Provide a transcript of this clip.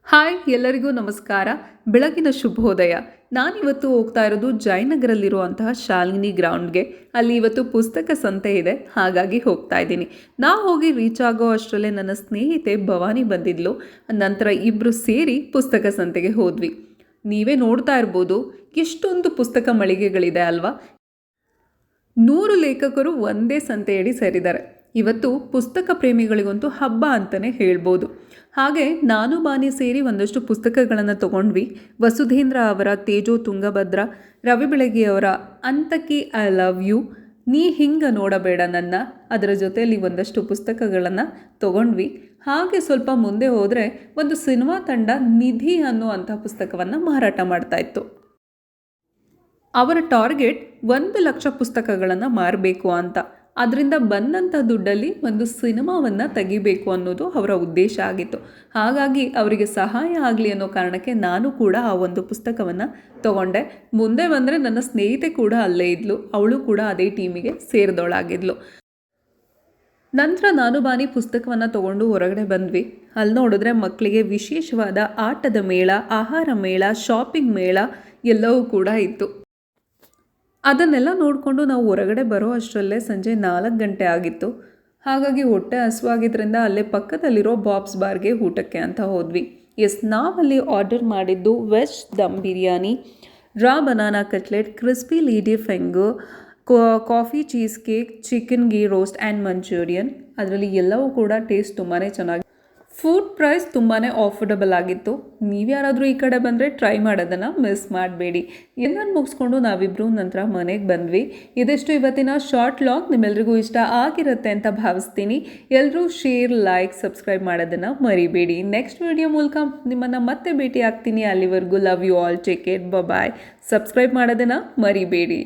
Hi ಎಲ್ಲರಿಗೂ ನಮಸ್ಕಾರ. ಬೆಳಗಿನ ಶುಭೋದಯ. ನಾನಿವತ್ತು ಹೋಗ್ತಾ ಇರೋದು ಜಯನಗರಲ್ಲಿರುವಂತಹ ಶಾಲಿನಿ ಗ್ರೌಂಡ್ಗೆ. ಅಲ್ಲಿ ಇವತ್ತು ಪುಸ್ತಕ ಸಂತೆ ಇದೆ, ಹಾಗಾಗಿ ಹೋಗ್ತಾ ಇದ್ದೀನಿ. ಹೋಗಿ ರೀಚ್ ಆಗೋ ಅಷ್ಟರಲ್ಲೇ ನನ್ನ ಸ್ನೇಹಿತೆ ಭವಾನಿ ಬಂದಿದ್ಲು. ನಂತರ ಇಬ್ಬರು ಸೇರಿ ಪುಸ್ತಕ ಸಂತೆಗೆ ಹೋದ್ವಿ. ನೀವೇ ನೋಡ್ತಾ ಇರ್ಬೋದು ಎಷ್ಟೊಂದು ಪುಸ್ತಕ ಮಳಿಗೆಗಳಿದೆ ಅಲ್ವಾ. 100 ಲೇಖಕರು ಒಂದೇ ಸಂತೆಯಡಿ ಸೇರಿದ್ದಾರೆ. ಇವತ್ತು ಪುಸ್ತಕ ಪ್ರೇಮಿಗಳಿಗಂತೂ ಹಬ್ಬ ಅಂತಲೇ ಹೇಳ್ಬೋದು. ಹಾಗೆ ನಾನು ಬಾನಿ ಸೇರಿ ಒಂದಷ್ಟು ಪುಸ್ತಕಗಳನ್ನು ತಗೊಂಡ್ವಿ. ವಸುಧೇಂದ್ರ ಅವರ ತೇಜೋ ತುಂಗಭದ್ರ, ರವಿ ಬೆಳಗೆಯವರ ಅಂತಕಿ ಐ ಲವ್ ಯು, ನೀ ಹಿಂಗ ನೋಡಬೇಡ ನನ್ನ, ಅದರ ಜೊತೆಯಲ್ಲಿ ಒಂದಷ್ಟು ಪುಸ್ತಕಗಳನ್ನು ತಗೊಂಡ್ವಿ. ಹಾಗೆ ಸ್ವಲ್ಪ ಮುಂದೆ ಹೋದರೆ ಒಂದು ಸಿನಿಮಾ ತಂಡ ನಿಧಿ ಅನ್ನುವಂಥ ಪುಸ್ತಕವನ್ನು ಮಾರಾಟ ಮಾಡ್ತಾ ಇತ್ತು. ಅವರ ಟಾರ್ಗೆಟ್ 1,00,000 ಪುಸ್ತಕಗಳನ್ನು ಮಾರಬೇಕು ಅಂತ. ಅದರಿಂದ ಬಂದಂಥ ದುಡ್ಡಲ್ಲಿ ಒಂದು ಸಿನಿಮಾವನ್ನು ತೆಗಿಬೇಕು ಅನ್ನೋದು ಅವರ ಉದ್ದೇಶ ಆಗಿತ್ತು. ಹಾಗಾಗಿ ಅವರಿಗೆ ಸಹಾಯ ಆಗಲಿ ಅನ್ನೋ ಕಾರಣಕ್ಕೆ ನಾನು ಕೂಡ ಆ ಒಂದು ಪುಸ್ತಕವನ್ನು ತಗೊಂಡೆ. ಮುಂದೆ ಬಂದರೆ ನನ್ನ ಸ್ನೇಹಿತೆ ಕೂಡ ಅಲ್ಲೇ ಇದ್ಲು, ಅವಳು ಕೂಡ ಅದೇ ಟೀಮಿಗೆ ಸೇರಿದವಳಾಗಿದ್ಲು. ನಂತರ ನಾನು ಬಾನಿ ಪುಸ್ತಕವನ್ನು ತಗೊಂಡು ಹೊರಗಡೆ ಬಂದ್ವಿ. ಅಲ್ಲಿ ನೋಡಿದ್ರೆ ಮಕ್ಕಳಿಗೆ ವಿಶೇಷವಾದ ಆಟದ ಮೇಳ, ಆಹಾರ ಮೇಳ, ಶಾಪಿಂಗ್ ಮೇಳ ಎಲ್ಲವೂ ಕೂಡ ಇತ್ತು. ಅದನ್ನೆಲ್ಲ ನೋಡಿಕೊಂಡು ನಾವು ಹೊರಗಡೆ ಬರೋ ಅಷ್ಟರಲ್ಲೇ ಸಂಜೆ 4 ಗಂಟೆ ಆಗಿತ್ತು. ಹಾಗಾಗಿ ಹೊಟ್ಟೆ ಹಸುವಾಗಿದ್ದರಿಂದ ಅಲ್ಲೇ ಪಕ್ಕದಲ್ಲಿರೋ ಬಾಬ್ಸ್ ಬಾರ್ಗೆ ಊಟಕ್ಕೆ ಅಂತ ಹೋದ್ವಿ. ನಾವಲ್ಲಿ ಆರ್ಡರ್ ಮಾಡಿದ್ದು veg dum biryani, raw banana cutlet, crispy lady finger, coffee cheese cake, chicken ghee roast and Manchurian. ಅದರಲ್ಲಿ ಎಲ್ಲವೂ ಕೂಡ ಟೇಸ್ಟ್ ತುಂಬಾ ಚೆನ್ನಾಗಿ. ಫುಡ್ ಪ್ರೈಸ್ ತುಂಬಾ ಆಫರ್ಡಬಲ್ ಆಗಿತ್ತು. ನೀವ್ಯಾರಾದರೂ ಈ ಕಡೆ ಬಂದರೆ ಟ್ರೈ ಮಾಡೋದನ್ನು ಮಿಸ್ ಮಾಡಬೇಡಿ. ಎಲ್ಲರೂ ಮುಗಿಸ್ಕೊಂಡು ನಾವಿಬ್ಬರು ನಂತರ ಮನೆಗೆ ಬಂದ್ವಿ. ಇದಿಷ್ಟು ಇವತ್ತಿನ ಶಾರ್ಟ್ ಲಾಗ್. ನಿಮ್ಮೆಲ್ರಿಗೂ ಇಷ್ಟ ಆಗಿರುತ್ತೆ ಅಂತ ಭಾವಿಸ್ತೀನಿ. ಎಲ್ಲರೂ ಶೇರ್, ಲೈಕ್, ಸಬ್ಸ್ಕ್ರೈಬ್ ಮಾಡೋದನ್ನು ಮರಿಬೇಡಿ. ನೆಕ್ಸ್ಟ್ ವಿಡಿಯೋ ಮೂಲಕ ನಿಮ್ಮನ್ನು ಮತ್ತೆ ಭೇಟಿ ಆಗ್ತೀನಿ. ಅಲ್ಲಿವರೆಗೂ love you all, take care, bye. Subscribe ಮಾಡೋದನ್ನು ಮರಿಬೇಡಿ.